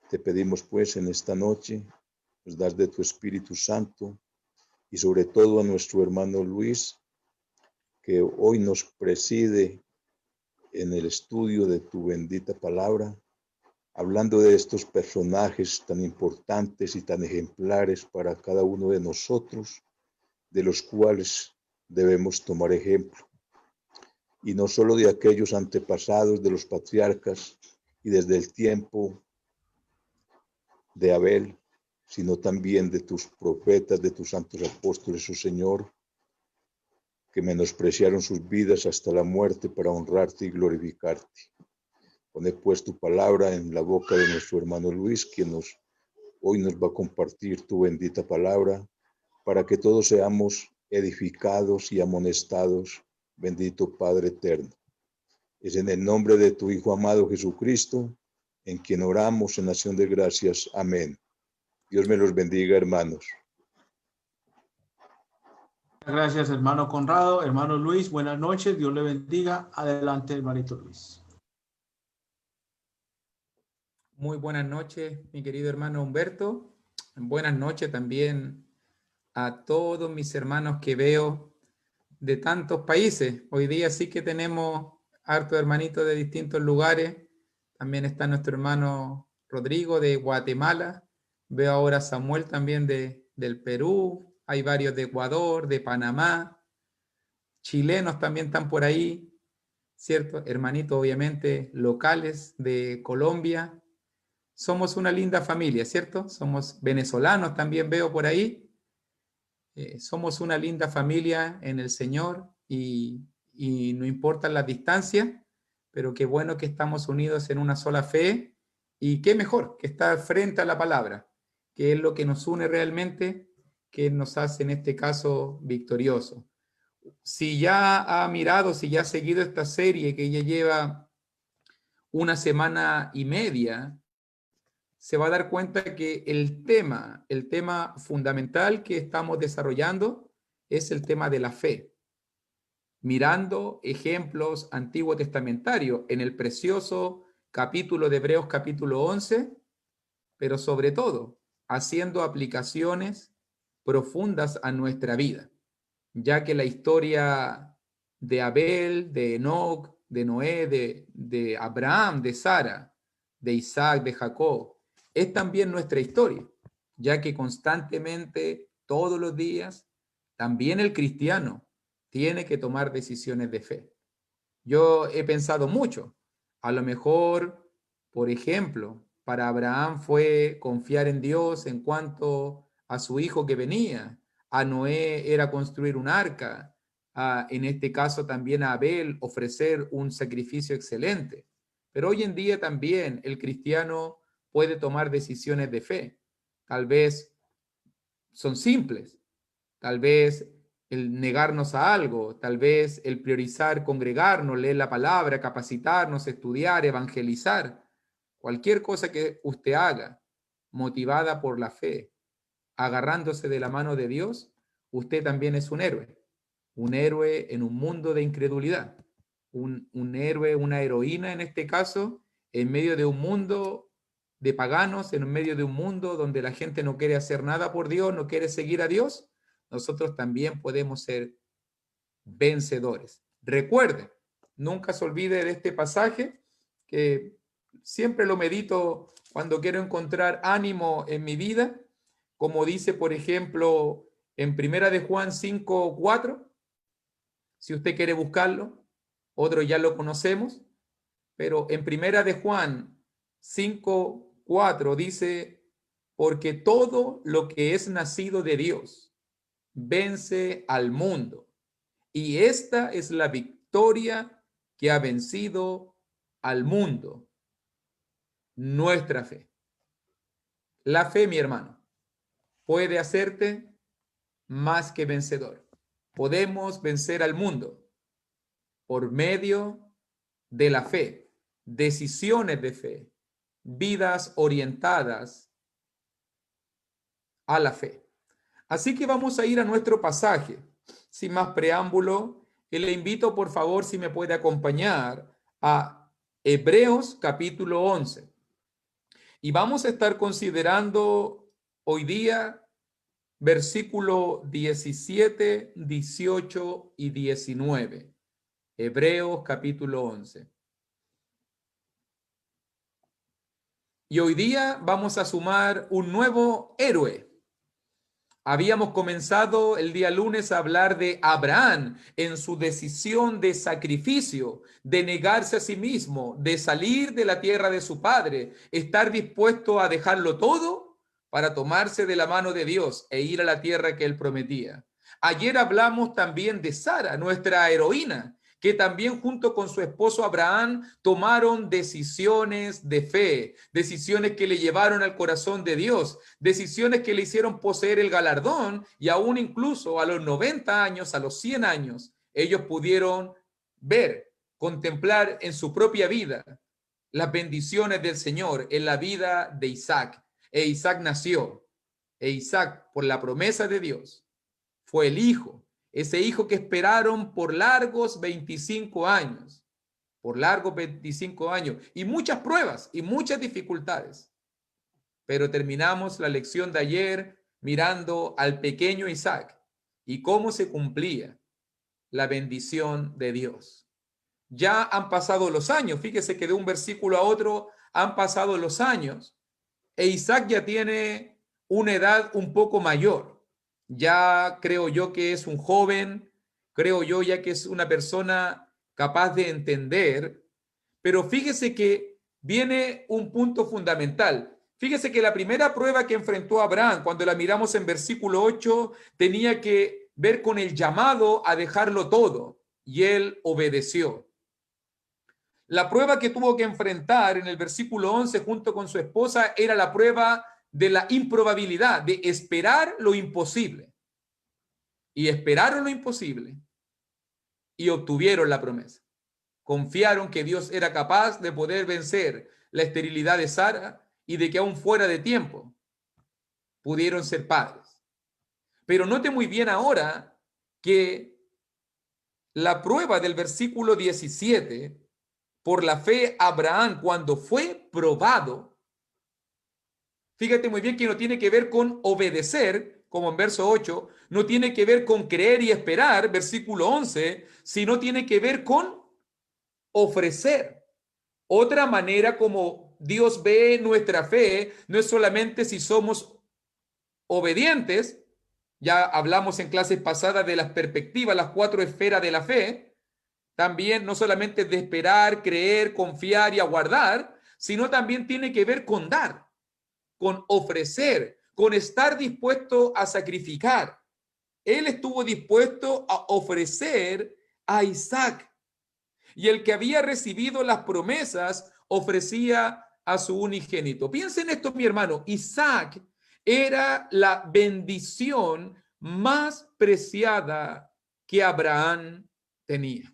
Te pedimos pues en esta noche, nos das de tu Espíritu Santo y sobre todo a nuestro hermano Luis, que hoy nos preside en el estudio de tu bendita palabra, hablando de estos personajes tan importantes y tan ejemplares para cada uno de nosotros, de los cuales debemos tomar ejemplo. Y no solo de aquellos antepasados de los patriarcas y desde el tiempo de Abel, sino también de tus profetas, de tus santos apóstoles, oh Señor, que menospreciaron sus vidas hasta la muerte para honrarte y glorificarte. Pone pues tu palabra en la boca de nuestro hermano Luis, quien hoy nos va a compartir tu bendita palabra, para que todos seamos edificados y amonestados, bendito Padre eterno. Es en el nombre de tu Hijo amado Jesucristo, en quien oramos en acción de gracias. Amén. Dios me los bendiga, hermanos. Gracias, hermano Conrado. Hermano Luis, buenas noches. Dios le bendiga. Adelante, hermanito Luis. Muy buenas noches, mi querido hermano Humberto. Buenas noches también a todos mis hermanos que veo de tantos países. Hoy día sí que tenemos hartos hermanitos de distintos lugares. También está nuestro hermano Rodrigo de Guatemala. Veo ahora a Samuel también del Perú. Hay varios de Ecuador, de Panamá. Chilenos también están por ahí, ¿cierto? Hermanitos obviamente locales de Colombia. Somos una linda familia, ¿cierto? Somos venezolanos, también veo por ahí. Somos una linda familia en el Señor y no importa las distancias, pero qué bueno que estamos unidos en una sola fe y qué mejor que estar frente a la palabra, que es lo que nos une realmente, que nos hace en este caso victoriosos. Si ya ha mirado, si ya ha seguido esta serie que ya lleva una semana y media, se va a dar cuenta que el tema fundamental que estamos desarrollando es el tema de la fe. Mirando ejemplos antiguo testamentarios en el precioso capítulo de Hebreos capítulo 11, pero sobre todo haciendo aplicaciones profundas a nuestra vida, ya que la historia de Abel, de Enoc, de Noé, de Abraham, de Sara, de Isaac, de Jacob, es también nuestra historia, ya que constantemente, todos los días, también el cristiano tiene que tomar decisiones de fe. Yo he pensado mucho, a lo mejor, por ejemplo, para Abraham fue confiar en Dios en cuanto a su hijo que venía, a Noé era construir un arca, en este caso también a Abel ofrecer un sacrificio excelente. Pero hoy en día también el cristiano puede tomar decisiones de fe. Tal vez son simples, tal vez el negarnos a algo, tal vez el priorizar congregarnos, leer la palabra, capacitarnos, estudiar, evangelizar. Cualquier cosa que usted haga motivada por la fe, agarrándose de la mano de Dios, usted también es un héroe en un mundo de incredulidad, un héroe, una heroína en este caso, en medio de un mundo de paganos, en medio de un mundo donde la gente no quiere hacer nada por Dios, no quiere seguir a Dios. Nosotros también podemos ser vencedores. Recuerde, nunca se olvide de este pasaje, que siempre lo medito cuando quiero encontrar ánimo en mi vida, como dice, por ejemplo, en Primera de Juan 5:4, si usted quiere buscarlo, otro ya lo conocemos, pero en Primera de Juan 5:4 dice, porque todo lo que es nacido de Dios vence al mundo, y esta es la victoria que ha vencido al mundo, nuestra fe. La fe, mi hermano, puede hacerte más que vencedor. Podemos vencer al mundo por medio de la fe, decisiones de fe, vidas orientadas a la fe. Así que vamos a ir a nuestro pasaje. Sin más preámbulo, le invito por favor, si me puede acompañar, a Hebreos capítulo 11. Y vamos a estar considerando hoy día versículo 17, 18 y 19. Hebreos capítulo 11. Y hoy día vamos a sumar un nuevo héroe. Habíamos comenzado el día lunes a hablar de Abraham en su decisión de sacrificio, de negarse a sí mismo, de salir de la tierra de su padre, estar dispuesto a dejarlo todo para tomarse de la mano de Dios e ir a la tierra que él prometía. Ayer hablamos también de Sara, nuestra heroína, que también junto con su esposo Abraham tomaron decisiones de fe, decisiones que le llevaron al corazón de Dios, decisiones que le hicieron poseer el galardón, y aún incluso a los 90 años, a los 100 años, ellos pudieron ver, contemplar en su propia vida las bendiciones del Señor en la vida de Isaac. E Isaac nació, e Isaac, por la promesa de Dios, fue el hijo, ese hijo que esperaron por largos 25 años, y muchas pruebas y muchas dificultades. Pero terminamos la lección de ayer mirando al pequeño Isaac y cómo se cumplía la bendición de Dios. Ya han pasado los años, fíjese que de un versículo a otro han pasado los años, e Isaac ya tiene una edad un poco mayor. Ya creo yo que es un joven, creo yo ya que es una persona capaz de entender, pero fíjese que viene un punto fundamental. Fíjese que la primera prueba que enfrentó Abraham, cuando la miramos en versículo 8, tenía que ver con el llamado a dejarlo todo, y él obedeció. La prueba que tuvo que enfrentar en el versículo 11 junto con su esposa era la prueba de la improbabilidad, de esperar lo imposible. Y esperaron lo imposible y obtuvieron la promesa. Confiaron que Dios era capaz de poder vencer la esterilidad de Sara y de que aún fuera de tiempo pudieron ser padres. Pero note muy bien ahora que la prueba del versículo 17, por la fe Abraham, cuando fue probado, fíjate muy bien que no tiene que ver con obedecer, como en verso 8, no tiene que ver con creer y esperar, versículo 11, sino tiene que ver con ofrecer. Otra manera como Dios ve nuestra fe no es solamente si somos obedientes, ya hablamos en clases pasadas de las perspectivas, las 4 esferas de la fe, también no solamente de esperar, creer, confiar y aguardar, sino también tiene que ver con dar, con ofrecer, con estar dispuesto a sacrificar. Él estuvo dispuesto a ofrecer a Isaac, y el que había recibido las promesas ofrecía a su unigénito. Piensen esto, mi hermano. Isaac era la bendición más preciada que Abraham tenía.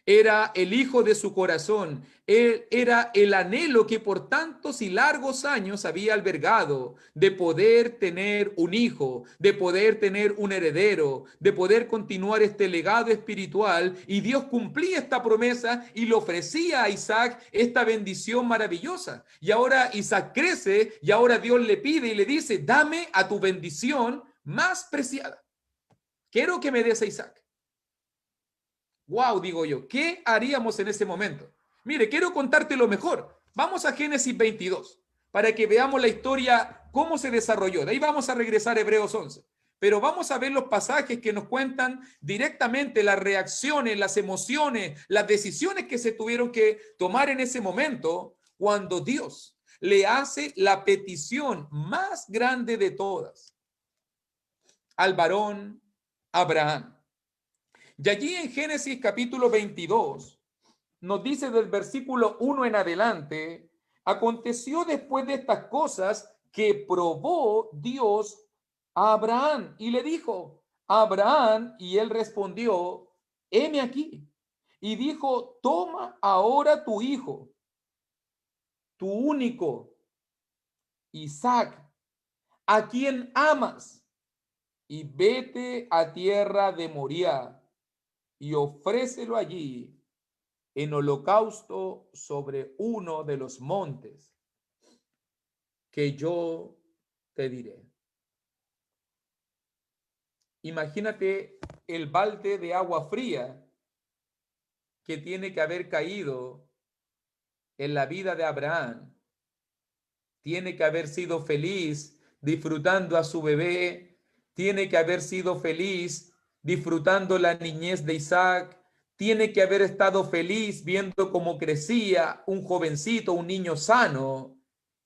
Era el hijo de su corazón, él era el anhelo que por tantos y largos años había albergado, de poder tener un hijo, de poder tener un heredero, de poder continuar este legado espiritual, y Dios cumplía esta promesa y le ofrecía a Isaac esta bendición maravillosa. Y ahora Isaac crece y ahora Dios le pide y le dice: dame a tu bendición más preciada. Quiero que me des a Isaac. Wow, digo yo, ¿qué haríamos en ese momento? Mire, quiero contarte lo mejor. Vamos a Génesis 22 para que veamos la historia, cómo se desarrolló. De ahí vamos a regresar a Hebreos 11. Pero vamos a ver los pasajes que nos cuentan directamente las reacciones, las emociones, las decisiones que se tuvieron que tomar en ese momento cuando Dios le hace la petición más grande de todas al varón Abraham. Y allí en Génesis capítulo 22 nos dice del versículo 1 en adelante: aconteció después de estas cosas que probó Dios a Abraham y le dijo: Abraham, y él respondió: heme aquí. Y dijo: toma ahora tu hijo, tu único, Isaac, a quien amas, y vete a tierra de Moriah y ofrécelo allí en holocausto sobre uno de los montes que yo te diré. Imagínate el balde de agua fría que tiene que haber caído en la vida de Abraham. Tiene que haber sido feliz disfrutando a su bebé, tiene que haber sido feliz disfrutando la niñez de Isaac, tiene que haber estado feliz viendo cómo crecía un jovencito, un niño sano,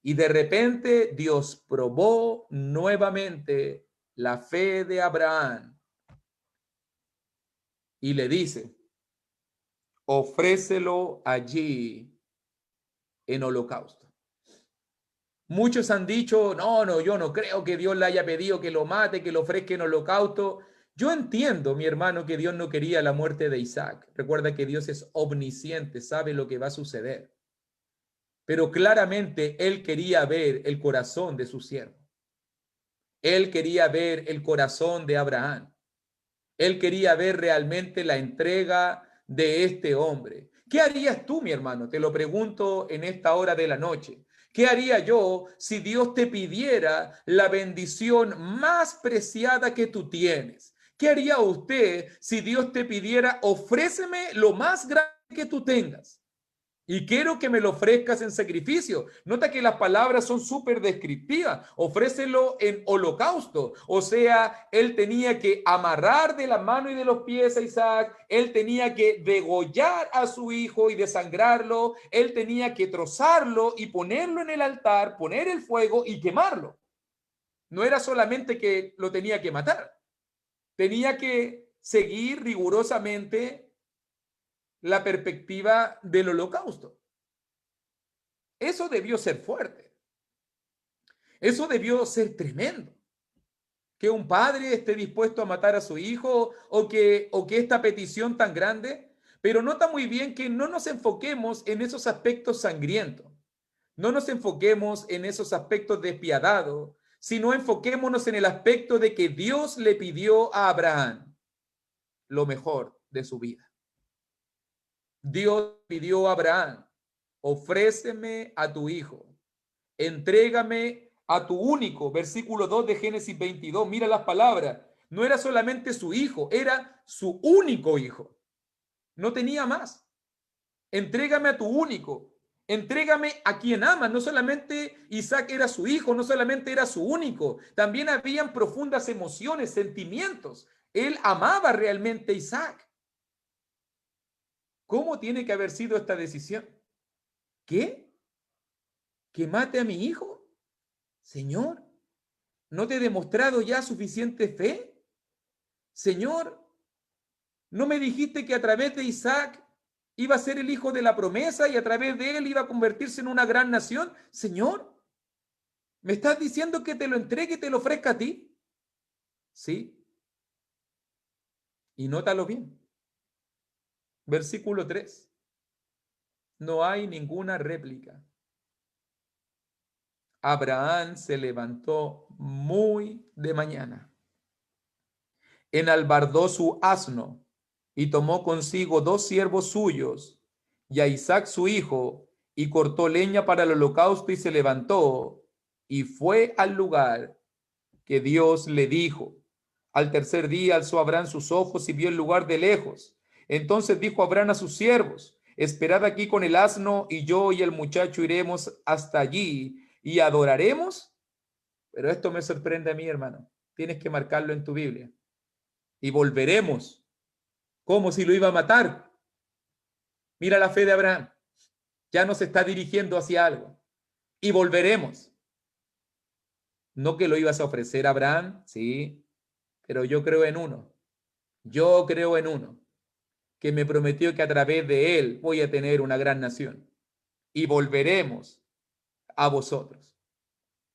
y de repente Dios probó nuevamente la fe de Abraham y le dice, ofrécelo allí en holocausto. Muchos han dicho, no, yo no creo que Dios le haya pedido que lo mate, que lo ofrezca en holocausto. Yo entiendo, mi hermano, que Dios no quería la muerte de Isaac. Recuerda que Dios es omnisciente, sabe lo que va a suceder. Pero claramente Él quería ver el corazón de su siervo. Él quería ver el corazón de Abraham. Él quería ver realmente la entrega de este hombre. ¿Qué harías tú, mi hermano? Te lo pregunto en esta hora de la noche. ¿Qué haría yo si Dios te pidiera la bendición más preciada que tú tienes? ¿Qué haría usted si Dios te pidiera, ofréceme lo más grande que tú tengas? Y quiero que me lo ofrezcas en sacrificio. Nota que las palabras son súper descriptivas. Ofrécelo en holocausto. O sea, él tenía que amarrar de la mano y de los pies a Isaac. Él tenía que degollar a su hijo y desangrarlo. Él tenía que trozarlo y ponerlo en el altar, poner el fuego y quemarlo. No era solamente que lo tenía que matar. Tenía que seguir rigurosamente la perspectiva del holocausto. Eso debió ser fuerte. Eso debió ser tremendo. Que un padre esté dispuesto a matar a su hijo o que esta petición tan grande. Pero nota muy bien que no nos enfoquemos en esos aspectos sangrientos. No nos enfoquemos en esos aspectos despiadados, sino enfoquémonos en el aspecto de que Dios le pidió a Abraham lo mejor de su vida. Dios pidió a Abraham, ofréceme a tu hijo, entrégame a tu único, versículo 2 de Génesis 22, mira las palabras, no era solamente su hijo, era su único hijo, no tenía más. Entrégame a tu único, entrégame a quien ama. No solamente Isaac era su hijo, no solamente era su único, también habían profundas emociones, sentimientos. Él amaba realmente a Isaac. ¿Cómo tiene que haber sido esta decisión? ¿Qué? ¿Que mate a mi hijo? Señor, ¿no te he demostrado ya suficiente fe? Señor, ¿no me dijiste que a través de Isaac iba a ser el hijo de la promesa y a través de él iba a convertirse en una gran nación? Señor, ¿me estás diciendo que te lo entregue y te lo ofrezca a ti? Sí. Y nótalo bien. Versículo 3. No hay ninguna réplica. Abraham se levantó muy de mañana, enalbardó su asno y tomó consigo 2 siervos suyos y a Isaac su hijo, y cortó leña para el holocausto y se levantó y fue al lugar que Dios le dijo. Al tercer día alzó Abraham sus ojos y vio el lugar de lejos. Entonces dijo Abraham a sus siervos: esperad aquí con el asno, y yo y el muchacho iremos hasta allí y adoraremos. Pero esto me sorprende a mí, hermano. Tienes que marcarlo en tu Biblia. Y volveremos, como si lo iba a matar. Mira la fe de Abraham. Ya no se está dirigiendo hacia algo. Y volveremos. No que lo ibas a ofrecer a Abraham, sí, pero yo creo en uno. Yo creo en uno que me prometió que a través de él voy a tener una gran nación. Y volveremos a vosotros.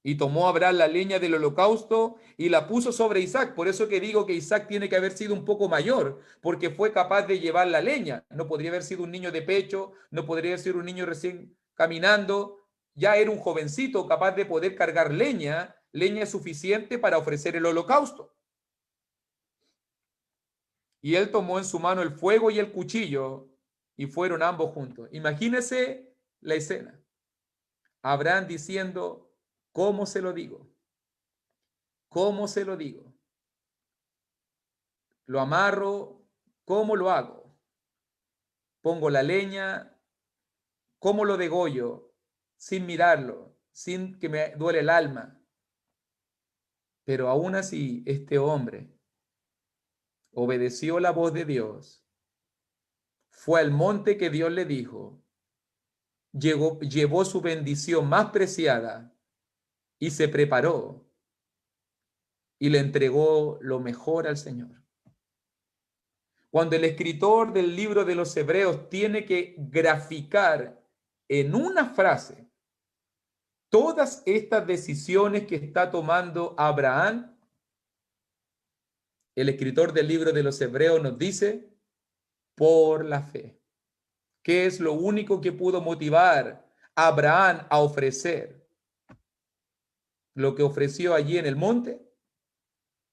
Y tomó Abraham la leña del holocausto y la puso sobre Isaac. Por eso que digo que Isaac tiene que haber sido un poco mayor, porque fue capaz de llevar la leña. No podría haber sido un niño de pecho, no podría ser un niño recién caminando. Ya era un jovencito capaz de poder cargar leña suficiente para ofrecer el holocausto. Y él tomó en su mano el fuego y el cuchillo y fueron ambos juntos. Imagínese la escena. Abraham diciendo: ¿Cómo se lo digo? ¿Cómo se lo digo? Lo amarro, ¿cómo lo hago? Pongo la leña, ¿cómo lo degollo? Sin mirarlo, sin que me duele el alma. Pero aún así, este hombre obedeció la voz de Dios, fue al monte que Dios le dijo, llevó su bendición más preciada y se preparó y le entregó lo mejor al Señor. Cuando el escritor del libro de los Hebreos tiene que graficar en una frase todas estas decisiones que está tomando Abraham, el escritor del libro de los Hebreos nos dice, por la fe. ¿Qué es lo único que pudo motivar a Abraham a ofrecer lo que ofreció allí en el monte?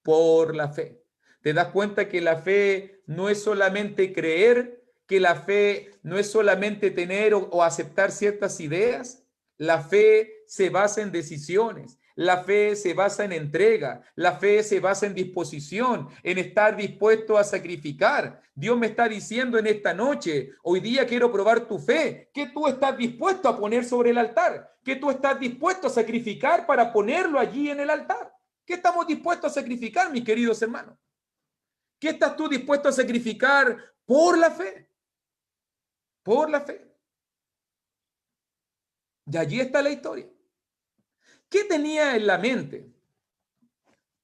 Por la fe. ¿Te das cuenta que la fe no es solamente creer, que la fe no es solamente tener o aceptar ciertas ideas? La fe se basa en decisiones, la fe se basa en entrega, la fe se basa en disposición, en estar dispuesto a sacrificar. Dios me está diciendo en esta noche, hoy día quiero probar tu fe. ¿Qué tú estás dispuesto a poner sobre el altar? ¿Qué tú estás dispuesto a sacrificar para ponerlo allí en el altar? ¿Qué estamos dispuestos a sacrificar, mis queridos hermanos? ¿Qué estás tú dispuesto a sacrificar por la fe? Por la fe. Y allí está la historia. ¿Qué tenía en la mente?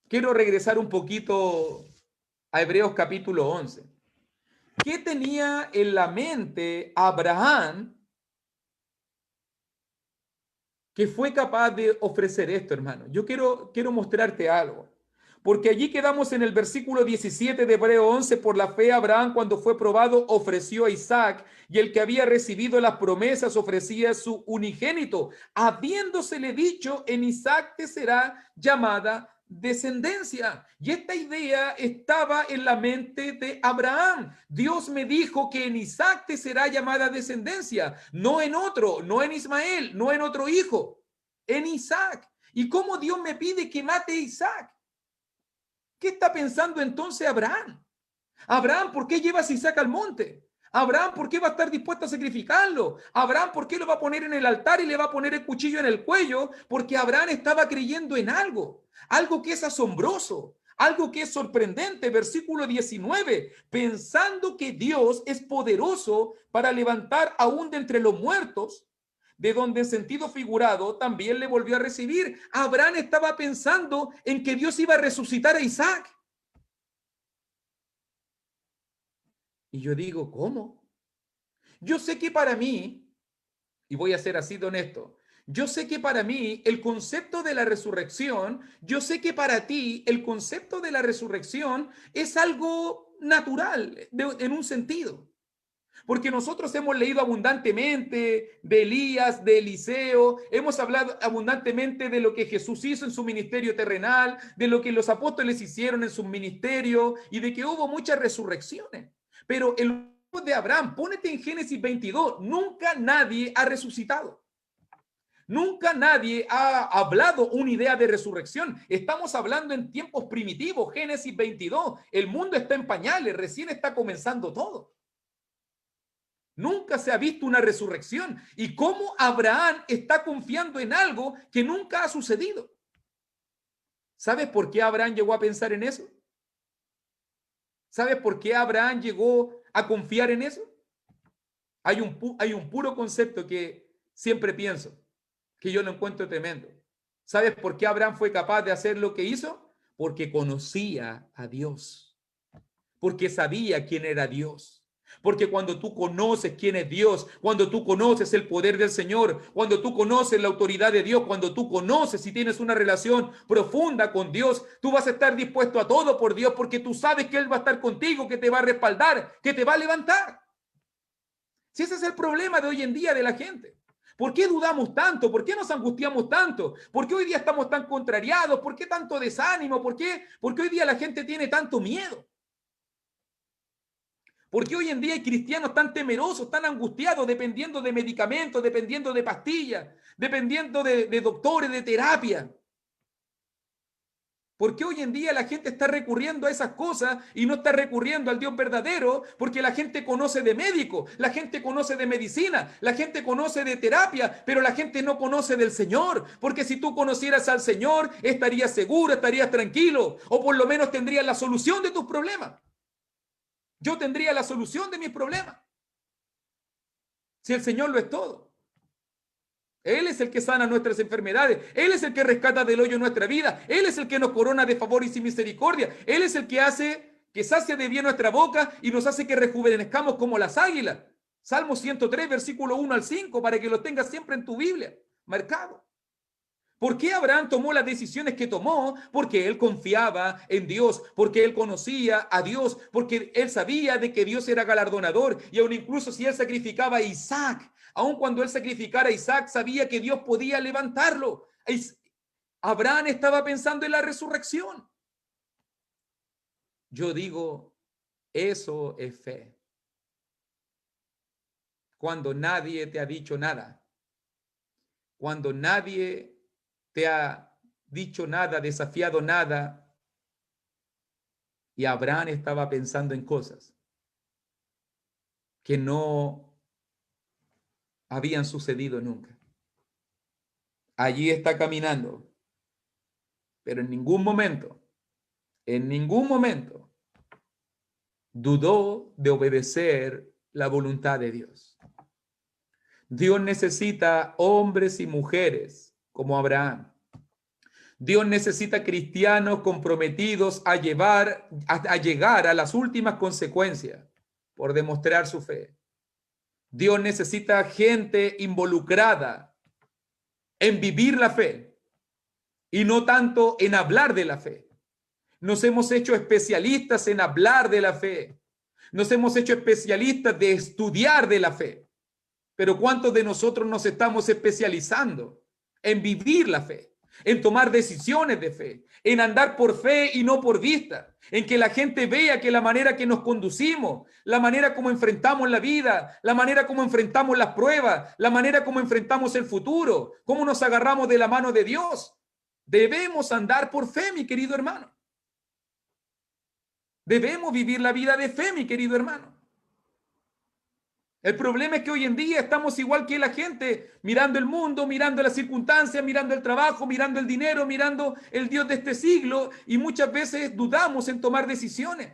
Quiero regresar un poquito a Hebreos capítulo 11. ¿Qué tenía en la mente Abraham que fue capaz de ofrecer esto, hermano? Yo quiero mostrarte algo. Porque allí quedamos en el versículo 17 de Hebreo 11, por la fe Abraham cuando fue probado ofreció a Isaac, y el que había recibido las promesas ofrecía su unigénito, habiéndosele dicho, en Isaac te será llamada descendencia. Y esta idea estaba en la mente de Abraham. Dios me dijo que en Isaac te será llamada descendencia, no en otro, no en Ismael, no en otro hijo, en Isaac. ¿Y cómo Dios me pide que mate a Isaac? ¿Qué está pensando entonces Abraham? Abraham, ¿por qué llevas a Isaac al monte? Abraham, ¿por qué va a estar dispuesto a sacrificarlo? Abraham, ¿por qué lo va a poner en el altar y le va a poner el cuchillo en el cuello? Porque Abraham estaba creyendo en algo que es asombroso, algo que es sorprendente. Versículo 19, pensando que Dios es poderoso para levantar aún de entre los muertos, de donde en sentido figurado también le volvió a recibir. Abraham estaba pensando en que Dios iba a resucitar a Isaac. Y yo digo, ¿cómo? Yo sé que para mí, y voy a ser así de honesto, yo sé que para mí el concepto de la resurrección, yo sé que para ti el concepto de la resurrección es algo natural en un sentido. Porque nosotros hemos leído abundantemente de Elías, de Eliseo, hemos hablado abundantemente de lo que Jesús hizo en su ministerio terrenal, de lo que los apóstoles hicieron en su ministerio y de que hubo muchas resurrecciones. Pero el de Abraham, pónete en Génesis 22, nunca nadie ha resucitado. Nunca nadie ha hablado una idea de resurrección. Estamos hablando en tiempos primitivos, Génesis 22. El mundo está en pañales, recién está comenzando todo. Nunca se ha visto una resurrección. ¿Y cómo Abraham está confiando en algo que nunca ha sucedido? ¿Sabes por qué Abraham llegó a pensar en eso? ¿Sabes por qué Abraham llegó a confiar en eso? Hay un puro concepto que siempre pienso, que yo lo encuentro tremendo. ¿Sabes por qué Abraham fue capaz de hacer lo que hizo? Porque conocía a Dios. Porque sabía quién era Dios. Porque cuando tú conoces quién es Dios, cuando tú conoces el poder del Señor, cuando tú conoces la autoridad de Dios, cuando tú conoces y tienes una relación profunda con Dios, tú vas a estar dispuesto a todo por Dios, porque tú sabes que Él va a estar contigo, que te va a respaldar, que te va a levantar. Si ese es el problema de hoy en día de la gente. ¿Por qué dudamos tanto? ¿Por qué nos angustiamos tanto? ¿Por qué hoy día estamos tan contrariados? ¿Por qué tanto desánimo? ¿Por qué hoy día la gente tiene tanto miedo? ¿Por qué hoy en día hay cristianos tan temerosos, tan angustiados, dependiendo de medicamentos, dependiendo de pastillas, dependiendo de doctores, de terapia? ¿Por qué hoy en día la gente está recurriendo a esas cosas y no está recurriendo al Dios verdadero? Porque la gente conoce de médico, la gente conoce de medicina, la gente conoce de terapia, pero la gente no conoce del Señor. Porque si tú conocieras al Señor, estarías seguro, estarías tranquilo, o por lo menos tendrías la solución de tus problemas. Yo tendría la solución de mis problemas. Si el Señor lo es todo. Él es el que sana nuestras enfermedades. Él es el que rescata del hoyo nuestra vida. Él es el que nos corona de favor y sin misericordia. Él es el que hace que sacia de bien nuestra boca y nos hace que rejuvenezcamos como las águilas. Salmo 103, versículo 1 al 5, para que lo tengas siempre en tu Biblia, marcado. ¿Por qué Abraham tomó las decisiones que tomó? Porque él confiaba en Dios, porque él conocía a Dios, porque él sabía de que Dios era galardonador. Y aún incluso si él sacrificaba a Isaac, aun cuando él sacrificara a Isaac, sabía que Dios podía levantarlo. Abraham estaba pensando en la resurrección. Yo digo, eso es fe. Cuando nadie te ha dicho nada, cuando nadie te ha dicho nada, desafiado nada, y Abraham estaba pensando en cosas que no habían sucedido nunca. Allí está caminando, pero en ningún momento dudó de obedecer la voluntad de Dios. Dios necesita hombres y mujeres como Abraham. Dios necesita cristianos comprometidos a llegar a las últimas consecuencias por demostrar su fe. Dios necesita gente involucrada en vivir la fe y no tanto en hablar de la fe. Nos hemos hecho especialistas en hablar de la fe. Nos hemos hecho especialistas de estudiar de la fe. Pero ¿cuántos de nosotros nos estamos especializando en vivir la fe? En tomar decisiones de fe, en andar por fe y no por vista, en que la gente vea que la manera que nos conducimos, la manera como enfrentamos la vida, la manera como enfrentamos las pruebas, la manera como enfrentamos el futuro, cómo nos agarramos de la mano de Dios. Debemos andar por fe, mi querido hermano. Debemos vivir la vida de fe, mi querido hermano. El problema es que hoy en día estamos igual que la gente, mirando el mundo, mirando las circunstancias, mirando el trabajo, mirando el dinero, mirando el Dios de este siglo, y muchas veces dudamos en tomar decisiones.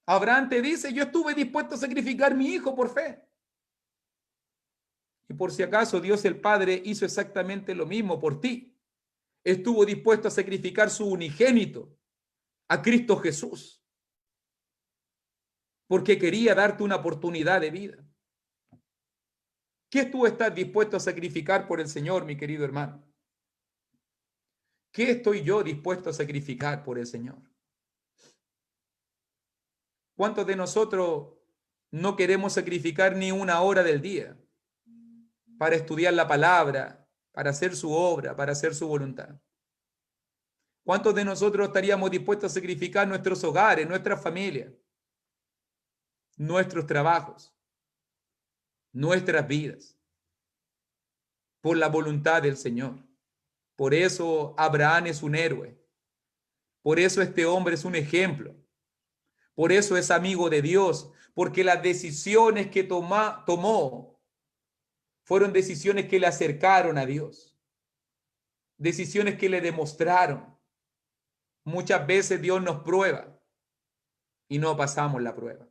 Abraham te dice, yo estuve dispuesto a sacrificar a mi hijo por fe. Y por si acaso Dios el Padre hizo exactamente lo mismo por ti. Estuvo dispuesto a sacrificar su unigénito, a Cristo Jesús, porque quería darte una oportunidad de vida. ¿Qué tú estás dispuesto a sacrificar por el Señor, mi querido hermano? ¿Qué estoy yo dispuesto a sacrificar por el Señor? ¿Cuántos de nosotros no queremos sacrificar ni una hora del día para estudiar la palabra, para hacer su obra, para hacer su voluntad? ¿Cuántos de nosotros estaríamos dispuestos a sacrificar nuestros hogares, nuestras familias, nuestros trabajos, nuestras vidas, por la voluntad del Señor? Por eso Abraham es un héroe. Por eso este hombre es un ejemplo. Por eso es amigo de Dios, porque las decisiones que tomó fueron decisiones que le acercaron a Dios, decisiones que le demostraron. Muchas veces Dios nos prueba y no pasamos la prueba.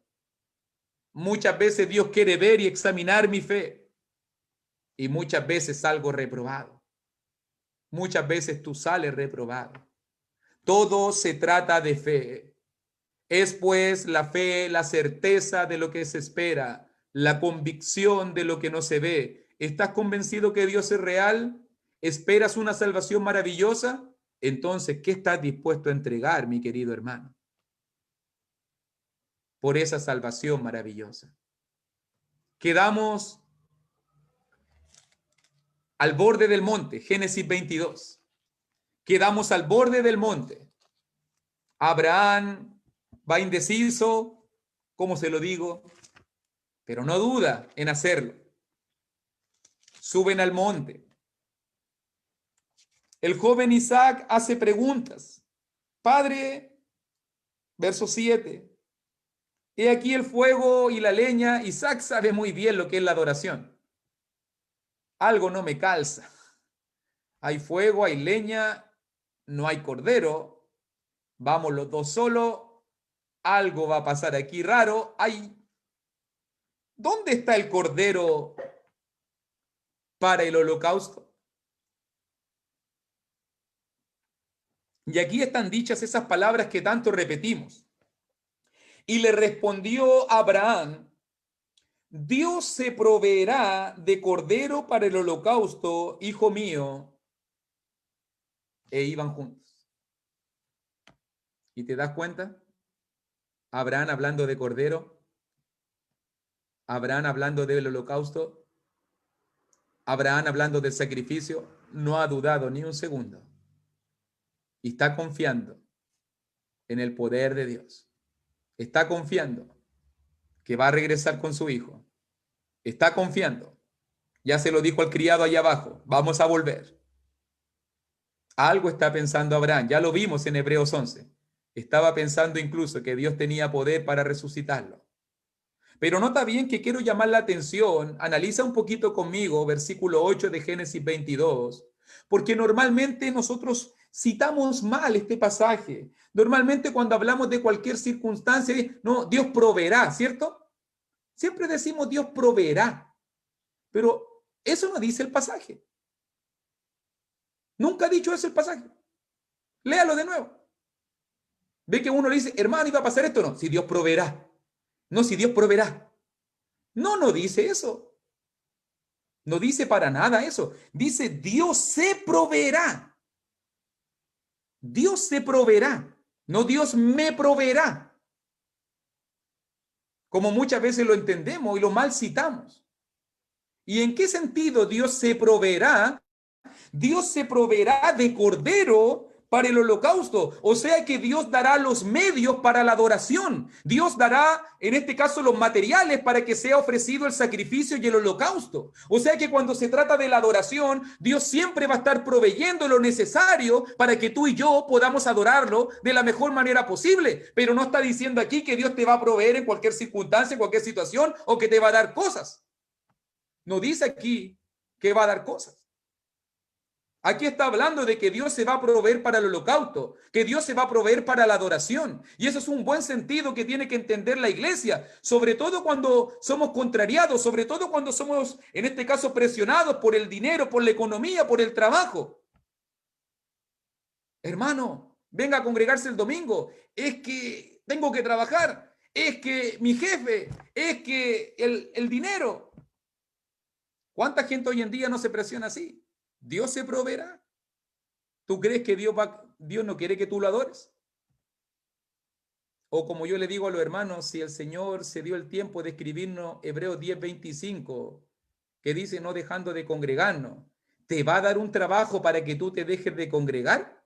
Muchas veces Dios quiere ver y examinar mi fe y muchas veces salgo reprobado. Muchas veces tú sales reprobado. Todo se trata de fe. Es pues la fe, la certeza de lo que se espera, la convicción de lo que no se ve. ¿Estás convencido que Dios es real? ¿Esperas una salvación maravillosa? Entonces, ¿qué estás dispuesto a entregar, mi querido hermano, por esa salvación maravillosa? Quedamos al borde del monte, Génesis 22. Quedamos al borde del monte. Abraham va indeciso, ¿Cómo se lo digo? Pero no duda en hacerlo. Suben al monte. El joven Isaac hace preguntas. Padre, verso 7. He aquí el fuego y la leña. Isaac sabe muy bien lo que es la adoración. Algo no me calza. Hay fuego, hay leña, no hay cordero. Vamos los dos solos. Algo va a pasar aquí raro. ¿Dónde está el cordero para el holocausto? Y aquí están dichas esas palabras que tanto repetimos. Y le respondió Abraham: Dios se proveerá de cordero para el holocausto, hijo mío. E iban juntos. ¿Y te das cuenta? Abraham hablando de cordero, Abraham hablando del holocausto, Abraham hablando del sacrificio, no ha dudado ni un segundo. Y está confiando en el poder de Dios. Está confiando que va a regresar con su hijo. Está confiando. Ya se lo dijo al criado allá abajo. Vamos a volver. Algo está pensando Abraham. Ya lo vimos en Hebreos 11. Estaba pensando incluso que Dios tenía poder para resucitarlo. Pero nota bien que quiero llamar la atención. Analiza un poquito conmigo versículo 8 de Génesis 22. Porque normalmente nosotros citamos mal este pasaje. Normalmente cuando hablamos de cualquier circunstancia, no, Dios proveerá, ¿cierto? Siempre decimos Dios proveerá. Pero eso no dice el pasaje. Nunca ha dicho eso el pasaje. Léalo de nuevo. Ve que uno le dice, hermano, ¿iba a pasar esto? No, si Dios proveerá. No, si Dios proveerá. No, no dice eso. No dice para nada eso. Dice, Dios se proveerá. Dios se proveerá. No, Dios me proveerá. Como muchas veces lo entendemos y lo mal citamos. ¿Y en qué sentido Dios se proveerá? Dios se proveerá de cordero para el holocausto. O sea que Dios dará los medios para la adoración. Dios dará, en este caso, los materiales para que sea ofrecido el sacrificio y el holocausto. O sea que cuando se trata de la adoración, Dios siempre va a estar proveyendo lo necesario para que tú y yo podamos adorarlo de la mejor manera posible. Pero no está diciendo aquí que Dios te va a proveer en cualquier circunstancia, en cualquier situación, o que te va a dar cosas. No dice aquí que va a dar cosas. Aquí está hablando de que Dios se va a proveer para el holocausto, que Dios se va a proveer para la adoración. Y eso es un buen sentido que tiene que entender la iglesia, sobre todo cuando somos contrariados, sobre todo cuando somos, en este caso, presionados por el dinero, por la economía, por el trabajo. Hermano, venga a congregarse el domingo. Es que tengo que trabajar. Es que mi jefe, es que el dinero. ¿Cuánta gente hoy en día no se presiona así? Dios se proveerá. ¿Tú crees que Dios no quiere que tú lo adores? O como yo le digo a los hermanos, si el Señor se dio el tiempo de escribirnos Hebreos 10:25, que dice no dejando de congregarnos, ¿te va a dar un trabajo para que tú te dejes de congregar?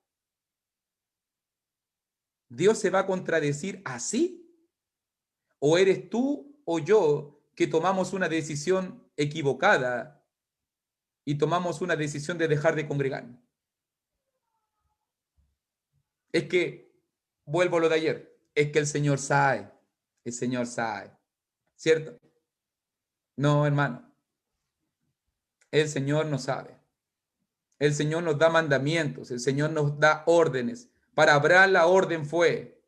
¿Dios se va a contradecir así? ¿O eres tú o yo que tomamos una decisión equivocada y tomamos una decisión de dejar de congregarnos? Es que, vuelvo a lo de ayer, es que el Señor sabe, ¿cierto? No, hermano, el Señor no sabe. El Señor nos da mandamientos, el Señor nos da órdenes. Para Abraham la orden fue,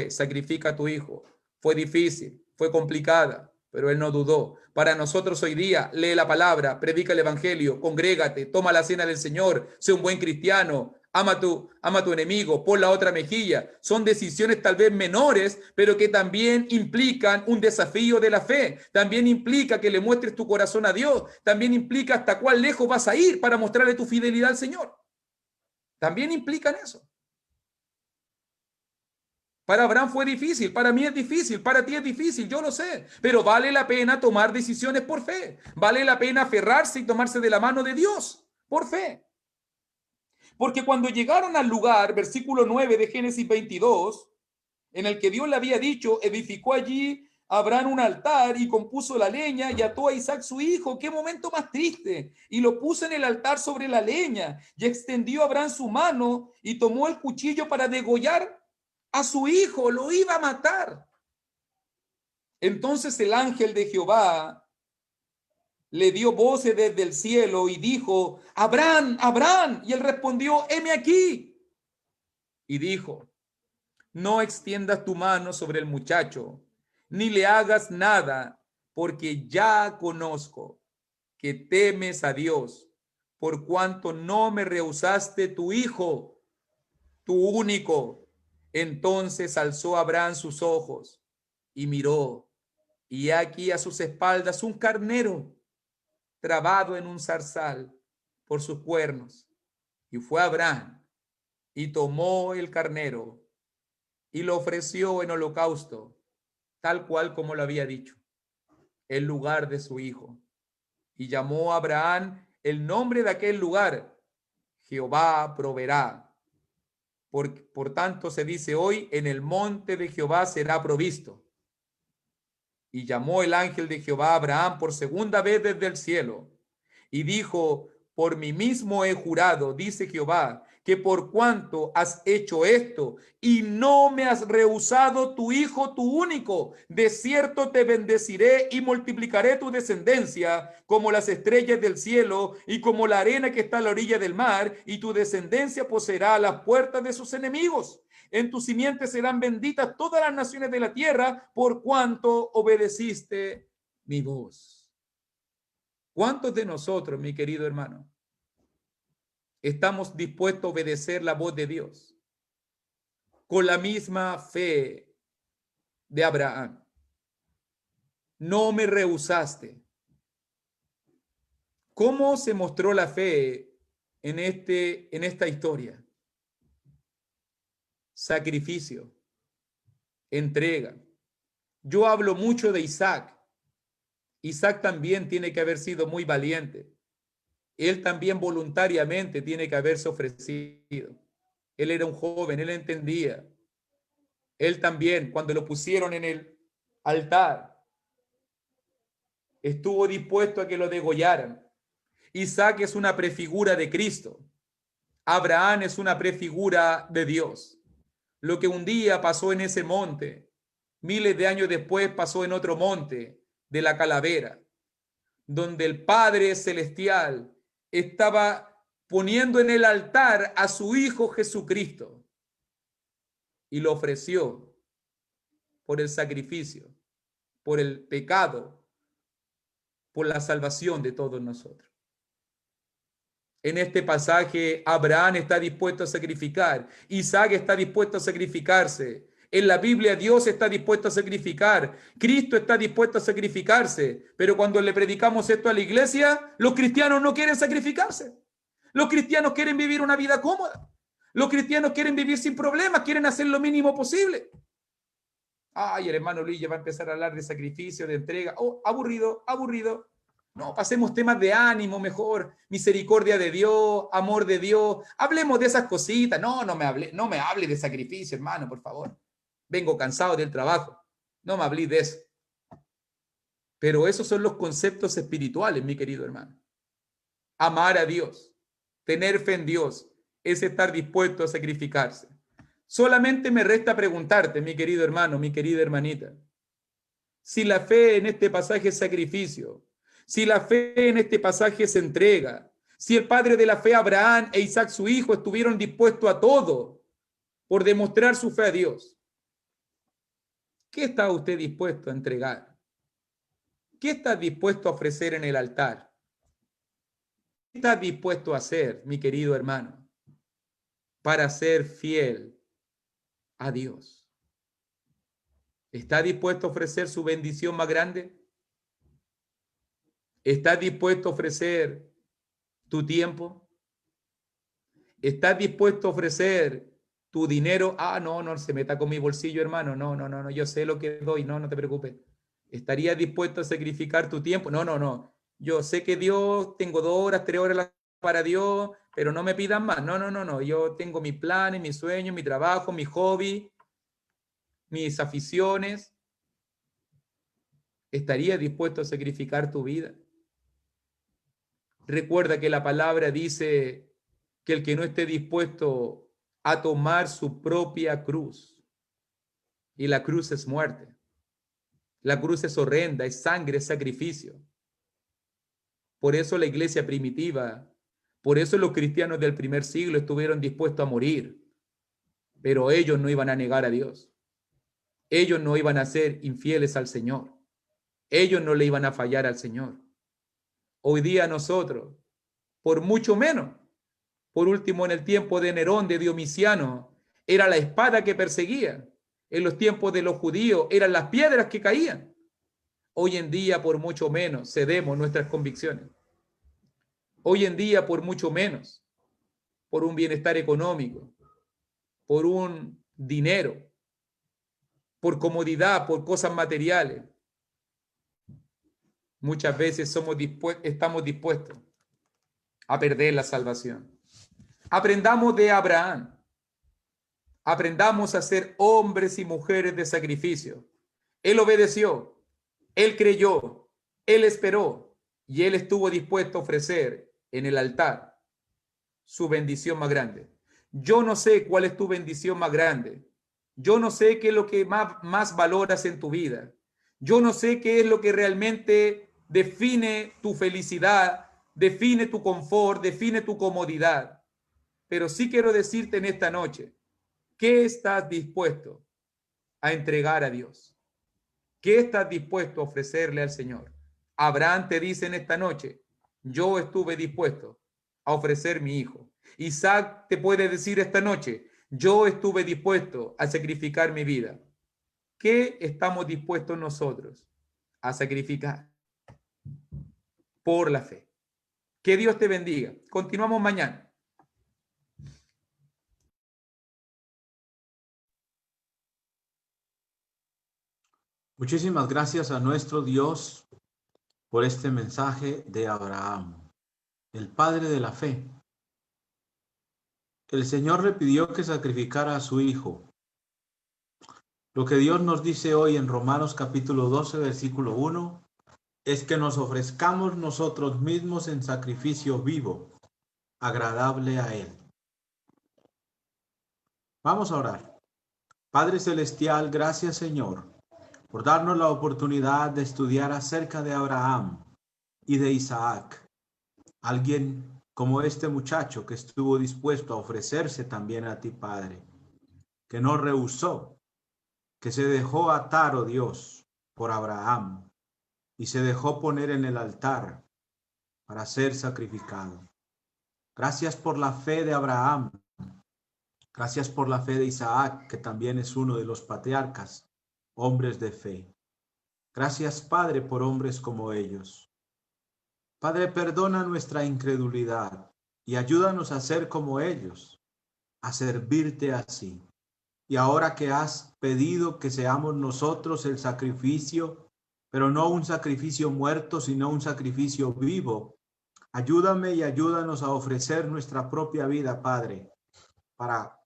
sacrifica a tu hijo. Fue difícil, fue complicada, pero él no dudó. Para nosotros hoy día, lee la palabra, predica el evangelio, congrégate, toma la cena del Señor, sé un buen cristiano, ama a tu enemigo, pon la otra mejilla. Son decisiones tal vez menores, pero que también implican un desafío de la fe. También implica que le muestres tu corazón a Dios. También implica hasta cuán lejos vas a ir para mostrarle tu fidelidad al Señor. También implican eso. Para Abraham fue difícil, para mí es difícil, para ti es difícil, yo lo sé, pero vale la pena tomar decisiones por fe, vale la pena aferrarse y tomarse de la mano de Dios por fe. Porque cuando llegaron al lugar, versículo 9 de Génesis 22, en el que Dios le había dicho, edificó allí Abraham un altar y compuso la leña y ató a Isaac su hijo. ¡Qué momento más triste! Y lo puso en el altar sobre la leña y extendió Abraham su mano y tomó el cuchillo para degollar a su hijo, lo iba a matar. Entonces el ángel de Jehová le dio voces desde el cielo y dijo, Abraham, Abraham. Y él respondió, heme aquí. Y dijo, no extiendas tu mano sobre el muchacho, ni le hagas nada, porque ya conozco que temes a Dios, por cuanto no me rehusaste tu hijo, tu único. Entonces alzó Abraham sus ojos y miró, y aquí a sus espaldas un carnero trabado en un zarzal por sus cuernos. Y fue Abraham y tomó el carnero y lo ofreció en holocausto, tal cual como lo había dicho, en lugar de su hijo. Y llamó a Abraham el nombre de aquel lugar, Jehová proveerá. Por tanto se dice hoy, en el monte de Jehová será provisto. Y llamó el ángel de Jehová a Abraham por segunda vez desde el cielo. Y dijo, por mí mismo he jurado, dice Jehová, que por cuanto has hecho esto y no me has rehusado tu hijo, tu único, de cierto te bendeciré y multiplicaré tu descendencia como las estrellas del cielo y como la arena que está a la orilla del mar, y tu descendencia poseerá las puertas de sus enemigos. En tu simiente serán benditas todas las naciones de la tierra, por cuanto obedeciste mi voz. ¿Cuántos de nosotros, mi querido hermano, estamos dispuestos a obedecer la voz de Dios con la misma fe de Abraham? No me rehusaste. ¿Cómo se mostró la fe en esta historia? Sacrificio, entrega. Yo hablo mucho de Isaac. Isaac también tiene que haber sido muy valiente. Él también voluntariamente tiene que haberse ofrecido. Él era un joven, él entendía. Él también, cuando lo pusieron en el altar, estuvo dispuesto a que lo degollaran. Isaac es una prefigura de Cristo. Abraham es una prefigura de Dios. Lo que un día pasó en ese monte, miles de años después pasó en otro monte de la Calavera, donde el Padre Celestial estaba poniendo en el altar a su Hijo Jesucristo y lo ofreció por el sacrificio, por el pecado, por la salvación de todos nosotros. En este pasaje, Abraham está dispuesto a sacrificar, Isaac está dispuesto a sacrificarse. En la Biblia, Dios está dispuesto a sacrificar, Cristo está dispuesto a sacrificarse, pero cuando le predicamos esto a la iglesia, los cristianos no quieren sacrificarse. Los cristianos quieren vivir una vida cómoda. Los cristianos quieren vivir sin problemas, quieren hacer lo mínimo posible. Ay, el hermano Luis ya va a empezar a hablar de sacrificio, de entrega. Oh, aburrido, aburrido. No, pasemos temas de ánimo mejor, misericordia de Dios, amor de Dios. Hablemos de esas cositas. No me hable de sacrificio, hermano, por favor. Vengo cansado del trabajo. No me hablé de eso. Pero esos son los conceptos espirituales, mi querido hermano. Amar a Dios, tener fe en Dios, es estar dispuesto a sacrificarse. Solamente me resta preguntarte, mi querido hermano, mi querida hermanita, si la fe en este pasaje es sacrificio, si la fe en este pasaje es entrega, si el padre de la fe, Abraham, e Isaac, su hijo, estuvieron dispuestos a todo por demostrar su fe a Dios, ¿qué está usted dispuesto a entregar? ¿Qué está dispuesto a ofrecer en el altar? ¿Qué está dispuesto a hacer, mi querido hermano, para ser fiel a Dios? ¿Está dispuesto a ofrecer su bendición más grande? ¿Estás dispuesto a ofrecer tu tiempo? ¿Estás dispuesto a ofrecer tu dinero? No se meta con mi bolsillo, hermano. No, yo sé lo que doy. No te preocupes. ¿Estarías dispuesto a sacrificar tu tiempo? No. Yo sé que Dios, tengo 2 horas, 3 horas para Dios, pero no me pidan más. No. Yo tengo mis planes, mis sueños, mi trabajo, mi hobby. mis aficiones? ¿Estarías dispuesto a sacrificar tu vida? Recuerda que la palabra dice que el que no esté dispuesto a tomar su propia cruz, y la cruz es muerte, la cruz es horrenda, es sangre, es sacrificio. Por eso la iglesia primitiva, por eso los cristianos del primer siglo estuvieron dispuestos a morir, pero ellos no iban a negar a Dios. Ellos no iban a ser infieles al Señor. Ellos no le iban a fallar al Señor. Hoy día nosotros, por mucho menos, por último en el tiempo de Nerón, de Domiciano, era la espada que perseguía. En los tiempos de los judíos eran las piedras que caían. Hoy en día, por mucho menos, cedemos nuestras convicciones. Hoy en día, por mucho menos, por un bienestar económico, por un dinero, por comodidad, por cosas materiales, muchas veces estamos dispuestos a perder la salvación. Aprendamos de Abraham. Aprendamos a ser hombres y mujeres de sacrificio. Él obedeció, él creyó, él esperó y él estuvo dispuesto a ofrecer en el altar su bendición más grande. Yo no sé cuál es tu bendición más grande. Yo no sé qué es lo que más valoras en tu vida. Yo no sé qué es lo que realmente define tu felicidad, define tu confort, define tu comodidad. Pero sí quiero decirte en esta noche, ¿qué estás dispuesto a entregar a Dios? ¿Qué estás dispuesto a ofrecerle al Señor? Abraham te dice en esta noche, yo estuve dispuesto a ofrecer mi hijo. Isaac te puede decir esta noche, yo estuve dispuesto a sacrificar mi vida. ¿Qué estamos dispuestos nosotros a sacrificar por la fe? Que Dios te bendiga. Continuamos mañana. Muchísimas gracias a nuestro Dios por este mensaje de Abraham, el padre de la fe. El Señor le pidió que sacrificara a su hijo. Lo que Dios nos dice hoy en Romanos capítulo 12, versículo 1, es que nos ofrezcamos nosotros mismos en sacrificio vivo, agradable a Él. Vamos a orar. Padre Celestial, gracias Señor, por darnos la oportunidad de estudiar acerca de Abraham y de Isaac. Alguien como este muchacho que estuvo dispuesto a ofrecerse también a ti, Padre, que no rehusó, que se dejó atar, oh Dios, por Abraham y se dejó poner en el altar para ser sacrificado. Gracias por la fe de Abraham. Gracias por la fe de Isaac, que también es uno de los patriarcas, hombres de fe. Gracias, Padre, por hombres como ellos. Padre, perdona nuestra incredulidad y ayúdanos a ser como ellos, a servirte así. Y ahora que has pedido que seamos nosotros el sacrificio, pero no un sacrificio muerto, sino un sacrificio vivo, ayúdame y ayúdanos a ofrecer nuestra propia vida, Padre, para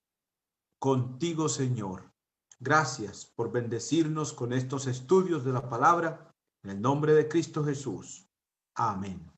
contigo, Señor. Gracias por bendecirnos con estos estudios de la palabra, en el nombre de Cristo Jesús. Amén.